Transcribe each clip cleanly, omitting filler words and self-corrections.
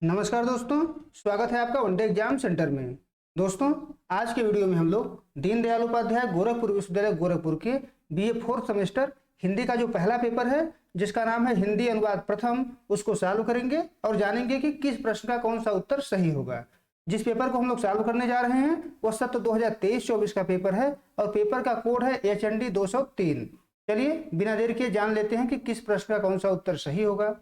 नमस्कार दोस्तों, स्वागत है आपका वनडे एग्जाम सेंटर में। दोस्तों, आज के वीडियो में हम लोग दीनदयाल उपाध्याय गोरखपुर विश्वविद्यालय गोरखपुर के बीए फोर्थ सेमेस्टर हिंदी का जो पहला पेपर है जिसका नाम है हिंदी अनुवाद प्रथम, उसको सॉल्व करेंगे और जानेंगे कि किस प्रश्न का कौन सा उत्तर सही होगा। जिस पेपर को हम लोग सॉल्व करने जा रहे हैं वह सत्र 2023-24 का पेपर है और पेपर का कोड है HND 203। चलिए बिना देर किए जान लेते हैं कि किस प्रश्न का कौन सा उत्तर सही होगा।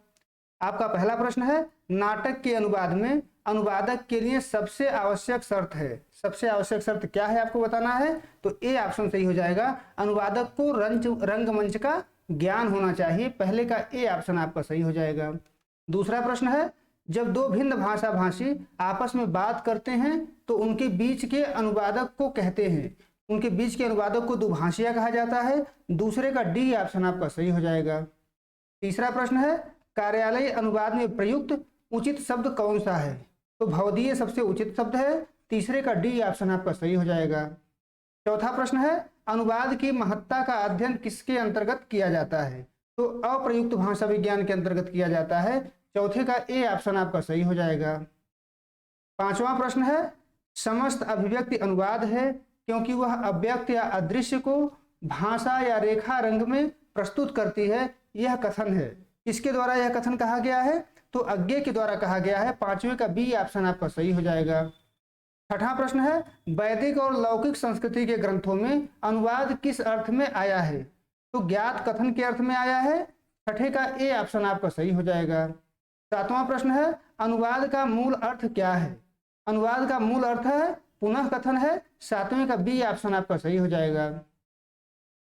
आपका पहला प्रश्न है, नाटक के अनुवाद में अनुवादक के लिए सबसे आवश्यक शर्त है। सबसे आवश्यक शर्त क्या है आपको बताना है, तो ए ऑप्शन सही हो जाएगा। अनुवादक को रंगमंच का ज्ञान होना चाहिए, पहले का ए ऑप्शन आपका सही हो जाएगा। दूसरा प्रश्न है, जब दो भिन्न भाषा भाषी आपस में बात करते हैं तो उनके बीच के अनुवादक को कहते हैं, उनके बीच के अनुवादक को दुभाषिया कहा जाता है। दूसरे का डी ऑप्शन आपका सही हो जाएगा। तीसरा प्रश्न है, कार्यालय अनुवाद में प्रयुक्त उचित शब्द कौन सा है, तो भवदीय सबसे उचित शब्द है। तीसरे का डी ऑप्शन आपका सही हो जाएगा। चौथा प्रश्न है, अनुवाद की महत्ता का अध्ययन किसके अंतर्गत किया जाता है, तो अप्रयुक्त भाषा विज्ञान के अंतर्गत किया जाता है। चौथे का ए ऑप्शन आपका सही हो जाएगा। पांचवा प्रश्न है, समस्त अभिव्यक्ति अनुवाद है क्योंकि वह अव्यक्त या अदृश्य को भाषा या रेखा रंग में प्रस्तुत करती है। यह कथन है, किसके द्वारा यह कथन कहा गया है, तो अज्ञे के द्वारा कहा गया है। पांचवें का बी ऑप्शन आपका सही हो जाएगा। छठा प्रश्न है, वैदिक और लौकिक संस्कृति के ग्रंथों में अनुवाद किस अर्थ में आया है, तो ज्ञात कथन के अर्थ में आया है। छठे का ए ऑप्शन आपका सही हो जाएगा। सातवां प्रश्न है, अनुवाद का मूल अर्थ क्या है, अनुवाद का मूल अर्थ है पुनः कथन है। सातवें का बी ऑप्शन आपका सही हो जाएगा।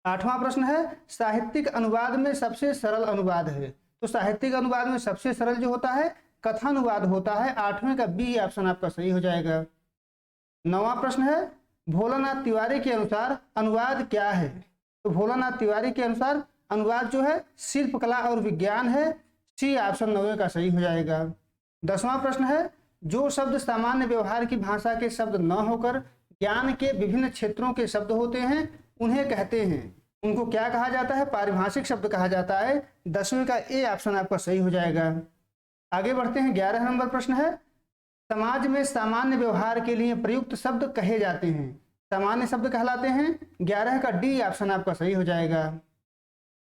आठवां प्रश्न है, साहित्यिक अनुवाद में सबसे सरल अनुवाद है, तो साहित्यिक अनुवाद में सबसे सरल जो होता है कथानुवाद होता है। आठवें का बी ऑप्शन आपका सही हो जाएगा। नौवां प्रश्न है, भोलानाथ तिवारी के अनुसार अनुवाद क्या है, तो भोलानाथ तिवारी के अनुसार अनुवाद जो है शिल्पकला और विज्ञान है। सी ऑप्शन नौवें का सही हो जाएगा। 10वां प्रश्न है, जो शब्द सामान्य व्यवहार की भाषा के शब्द न होकर ज्ञान के विभिन्न क्षेत्रों के शब्द होते हैं उन्हें कहते हैं, उनको क्या कहा जाता है, पारिभाषिक शब्द कहा जाता है। 10वें का ए ऑप्शन आपका सही हो जाएगा। आगे बढ़ते हैं। 11 नंबर प्रश्न है, समाज में सामान्य व्यवहार के लिए प्रयुक्त शब्द कहे जाते हैं, सामान्य शब्द कहलाते हैं। 11 का डी ऑप्शन आपका सही हो जाएगा।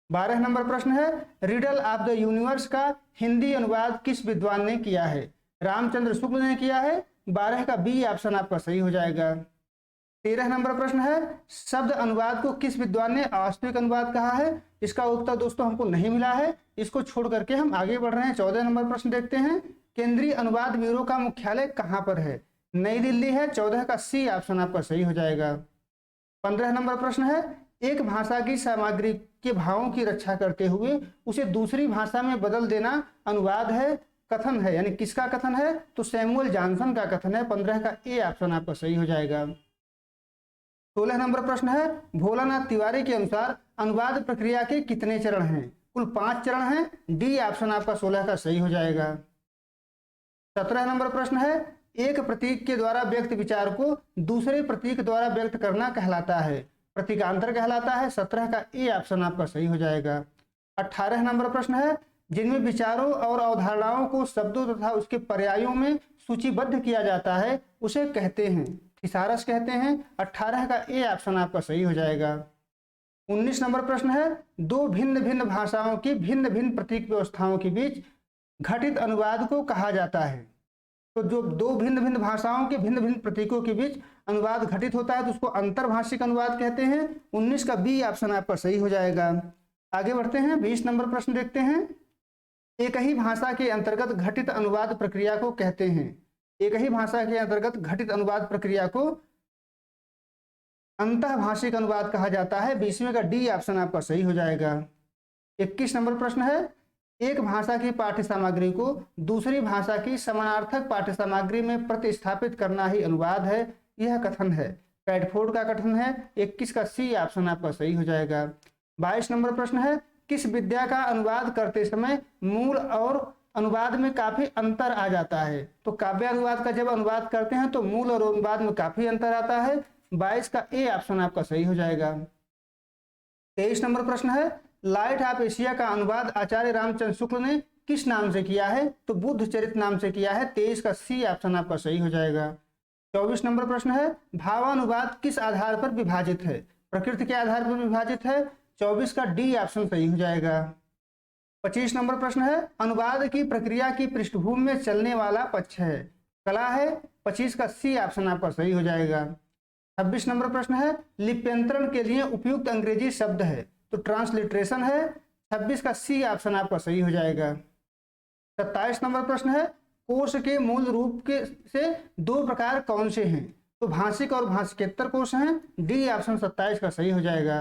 12 नंबर प्रश्न है, रिडल ऑफ द यूनिवर्स का हिंदी अनुवाद किस विद्वान ने किया है, रामचंद्र शुक्ल ने किया है। 12 का बी ऑप्शन आपका सही हो जाएगा। 13 नंबर प्रश्न है, शब्द अनुवाद को किस विद्वान ने वास्तविक अनुवाद कहा है। इसका उत्तर दोस्तों हमको नहीं मिला है, इसको छोड़ करके हम आगे बढ़ रहे हैं। 14 नंबर प्रश्न देखते हैं, केंद्रीय अनुवाद ब्यूरो का मुख्यालय कहाँ पर है, नई दिल्ली है। 14 का सी ऑप्शन आपका सही हो जाएगा। 15 नंबर प्रश्न है, एक भाषा की सामग्री के भावों की रक्षा करते हुए उसे दूसरी भाषा में बदल देना अनुवाद है, कथन है, यानी किसका कथन है, तो सैमुअल जॉनसन का कथन है। 15 का ए ऑप्शन आपका सही हो जाएगा। 16 नंबर प्रश्न है, भोलानाथ तिवारी के अनुसार अनुवाद प्रक्रिया के कितने चरण हैं, कुल 5 चरण हैं। डी ऑप्शन आपका 16 का सही हो जाएगा। 17 नंबर प्रश्न है, एक प्रतीक के द्वारा व्यक्त विचार को दूसरे प्रतीक द्वारा व्यक्त करना कहलाता है, प्रतीकांतर कहलाता है। 17 का ए ऑप्शन आपका सही हो जाएगा। 18 नंबर प्रश्न है, जिनमें विचारों और अवधारणाओं को शब्दों तथा उसके पर्यायों में सूचीबद्ध किया जाता है उसे कहते हैं, थिसारस कहते हैं। 18 का ए ऑप्शन आपका सही हो जाएगा। 19 नंबर प्रश्न है, दो भिन्न भिन्न भाषाओं की भिन्न भिन्न प्रतीक व्यवस्थाओं के बीच घटित अनुवाद को कहा जाता है, तो जो दो भिन्न भिन्न भाषाओं के भिन्न भिन्न प्रतीकों के बीच अनुवाद घटित होता है तो उसको अंतर्भाषिक अनुवाद कहते हैं। 19 का बी ऑप्शन आपका सही हो जाएगा। आगे बढ़ते हैं। 20 नंबर प्रश्न देखते हैं, एक ही भाषा के अंतर्गत घटित अनुवाद प्रक्रिया को कहते हैं, एक ही भाषा के अंतर्गत घटित अनुवाद प्रक्रिया को अंतःभाषिक अनुवाद कहा जाता है। 20वें का डी ऑप्शन आपका सही हो जाएगा। 21 नंबर प्रश्न है, एक भाषा की पाठ्य सामग्री को दूसरी भाषा की समानार्थक पाठ्य सामग्री में प्रतिस्थापित करना ही अनुवाद है, यह कथन है। कैटफोर्ड का कथन है। 21 का सी ऑप्शन आपका सही हो जाएगा। 22 नंबर प्रश्न है, किस विद्या का अनुवाद करते समय मूल और अनुवाद में काफी अंतर आ जाता है, तो काव्य अनुवाद का जब अनुवाद करते हैं तो मूल और अनुवाद में काफी अंतर आता है। 22 का ए ऑप्शन आपका सही हो जाएगा। 23 नंबर प्रश्न है, लाइट ऑफ एशिया का अनुवाद आचार्य रामचंद्र शुक्ल ने किस नाम से किया है? तो बुद्ध चरित नाम से किया है। 23 का सी ऑप्शन आपका सही हो जाएगा। 24 नंबर प्रश्न है, भावानुवाद किस आधार पर विभाजित है? प्रकृति के आधार पर विभाजित है। 24 का डी ऑप्शन सही हो जाएगा। 25 नंबर प्रश्न है, अनुवाद की प्रक्रिया की पृष्ठभूमि में चलने वाला पक्ष है? कला है। 25 का सी ऑप्शन आपका सही हो जाएगा। 26 नंबर प्रश्न है, लिप्यंतरण के लिए उपयुक्त अंग्रेजी शब्द है? तो ट्रांसलिट्रेशन है। 26 का सी ऑप्शन आपका सही हो जाएगा। 27 नंबर प्रश्न है, कोश के मूल रूप के से दो प्रकार कौन से हैं? तो भाषिक और भाषिकेतर कोश हैं। डी ऑप्शन 27 का सही हो जाएगा।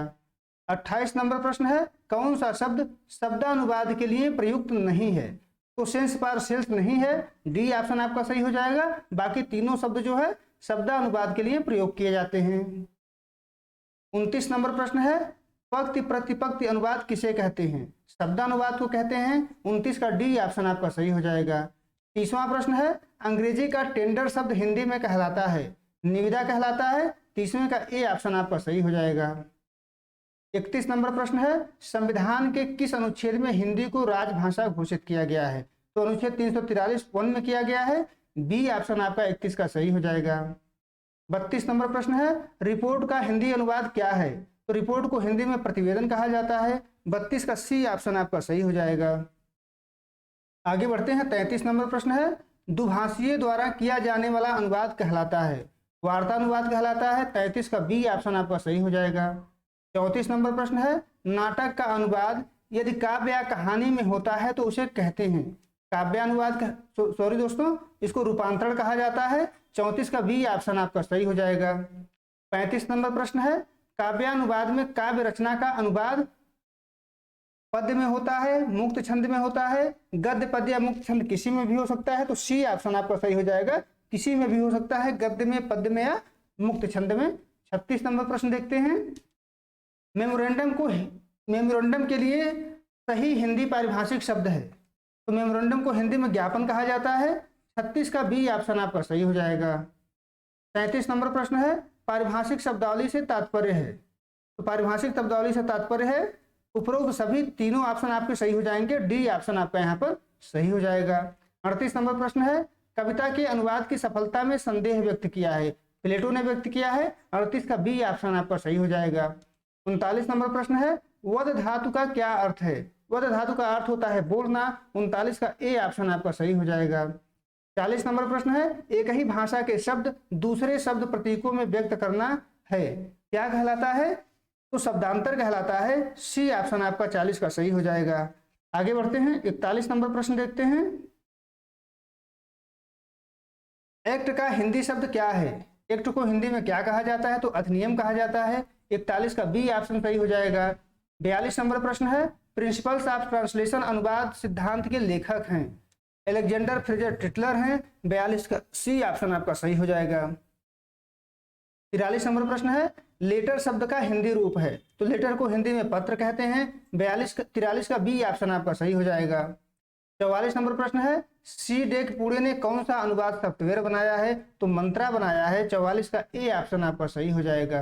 28 नंबर प्रश्न है, कौन सा शब्द शब्दानुवाद के लिए प्रयुक्त नहीं है? तो सेंस पार्शियल्स नहीं है। डी ऑप्शन आपका सही हो जाएगा। बाकी तीनों शब्द जो है शब्दानुवाद के लिए प्रयोग किए जाते हैं। 29 नंबर प्रश्न है, पंक्ति प्रतिपंक्ति अनुवाद किसे कहते हैं? शब्दानुवाद को कहते हैं। 29 का डी ऑप्शन आपका सही हो जाएगा। 30वां प्रश्न है, अंग्रेजी का टेंडर शब्द हिंदी में कहलाता है? निविदा कहलाता है। 30वें का ए ऑप्शन आपका सही हो जाएगा। 31 नंबर प्रश्न है, संविधान के किस अनुच्छेद में हिंदी को राजभाषा घोषित किया गया है? तो अनुच्छेद 343(1) में किया गया है। बी ऑप्शन आपका 31 का सही हो जाएगा। 32 नंबर प्रश्न है, रिपोर्ट का हिंदी अनुवाद क्या है? तो रिपोर्ट को हिंदी में प्रतिवेदन कहा जाता है। 32 का सी ऑप्शन आपका सही हो जाएगा। आगे बढ़ते हैं। 33 नंबर प्रश्न है, दुभाषीय द्वारा किया जाने वाला अनुवाद कहलाता है? वार्तानुवाद कहलाता है। 33 का बी ऑप्शन आपका सही हो जाएगा। 34 नंबर प्रश्न है, नाटक का अनुवाद यदि काव्य या कहानी में होता है तो उसे कहते हैं? काव्यानुवाद सॉरी दोस्तों, इसको रूपांतरण कहा जाता है। 34 का बी ऑप्शन आपका सही हो जाएगा। 35 नंबर प्रश्न है, काव्यानुवाद में काव्य रचना का अनुवाद पद्य में होता है, मुक्त छंद में होता है, गद्य पद्य या मुक्त छंद किसी में भी हो सकता है। तो सी ऑप्शन आपका सही हो जाएगा। किसी में भी हो सकता है, गद्य में, पद्य में या मुक्त छंद में। 36 नंबर प्रश्न देखते हैं, मेमोरेंडम के लिए सही हिंदी पारिभाषिक शब्द है? तो मेमोरेंडम को हिंदी में ज्ञापन कहा जाता है। 36 का बी ऑप्शन आपका सही हो जाएगा। 37 नंबर प्रश्न है, पारिभाषिक शब्दावली से तात्पर्य है? तो पारिभाषिक शब्दावली से तात्पर्य है, उपरोक्त सभी तीनों ऑप्शन आपके सही हो जाएंगे। डी ऑप्शन आपका यहाँ पर सही हो जाएगा। 38 नंबर प्रश्न है, कविता के अनुवाद की सफलता में संदेह व्यक्त किया है? प्लेटो ने व्यक्त किया है। 38 का बी ऑप्शन आपका सही हो जाएगा। 39 नंबर प्रश्न है, वद धातु का क्या अर्थ है? वद धातु का अर्थ होता है बोलना। 39 का ए ऑप्शन आपका सही हो जाएगा। 40 नंबर प्रश्न है, एक ही भाषा के शब्द दूसरे शब्द प्रतीकों में व्यक्त करना है, क्या कहलाता है? तो शब्दांतर कहलाता है। सी ऑप्शन आपका 40 का सही हो जाएगा। आगे बढ़ते हैं। 41 नंबर प्रश्न देखते हैं, एक्ट का हिंदी शब्द क्या है? एक्ट को हिंदी में क्या कहा जाता है? तो अधिनियम कहा जाता है। 41 का बी ऑप्शन सही हो जाएगा। 42 नंबर प्रश्न है, प्रिंसिपल्स ऑफ ट्रांसलेशन अनुवाद सिद्धांत के लेखक हैं? अलेक्जेंडर फ्रेजर टिटलर हैं। 42 का सी ऑप्शन आपका सही हो जाएगा। 43 नंबर प्रश्न है, लेटर शब्द का हिंदी रूप है? तो लेटर को हिंदी में पत्र कहते हैं। 43 का बी ऑप्शन आपका सही हो जाएगा। 44 नंबर प्रश्न है, सी डेक पुणे ने कौन सा अनुवाद सॉफ्टवेयर बनाया है? तो मंत्रा बनाया है। 44 का ए ऑप्शन आपका सही हो जाएगा।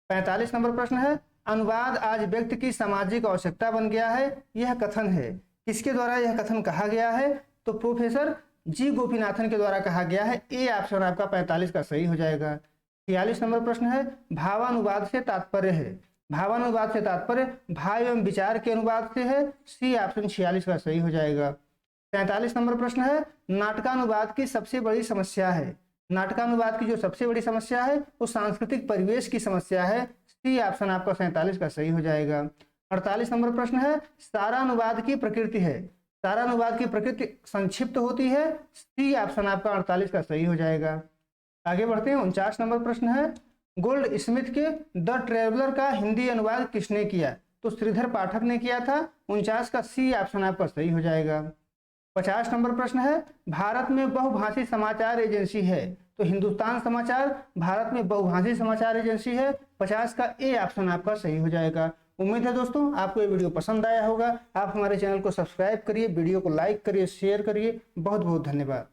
45 नंबर प्रश्न है, अनुवाद आज व्यक्ति की सामाजिक आवश्यकता बन गया है, यह कथन है? किसके द्वारा यह कथन कहा गया है? तो प्रोफेसर जी गोपीनाथन के द्वारा कहा गया है। ए ऑप्शन आपका 45 का सही हो जाएगा। 46 नंबर प्रश्न है, भावानुवाद से तात्पर्य है? भावानुवाद से तात्पर्य भाव एवं विचार के अनुवाद से है। सी ऑप्शन 46 का सही हो जाएगा। 43 नंबर प्रश्न है, नाटकानुवाद की सबसे बड़ी समस्या है? नाटकानुवाद की जो सबसे बड़ी समस्या है वो सांस्कृतिक परिवेश की समस्या है। सी ऑप्शन आपका 47 का सही हो जाएगा। 48 नंबर प्रश्न है, सारानुवाद की प्रकृति है? सारानुवाद की प्रकृति संक्षिप्त होती है। सी ऑप्शन आपका 48 का सही हो जाएगा। आगे बढ़ते हैं। 49 नंबर प्रश्न है, गोल्ड स्मिथ के द ट्रेवलर का हिंदी अनुवाद किसने किया? तो श्रीधर पाठक ने किया था। 49 का सी ऑप्शन आपका सही हो जाएगा। 50 नंबर प्रश्न है, भारत में बहुभाषी समाचार एजेंसी है? तो हिंदुस्तान समाचार भारत में बहुभाषी समाचार एजेंसी है। 50 का ए ऑप्शन आपका सही हो जाएगा। उम्मीद है दोस्तों आपको ये वीडियो पसंद आया होगा। आप हमारे चैनल को सब्सक्राइब करिए, वीडियो को लाइक करिए, शेयर करिए। बहुत बहुत धन्यवाद।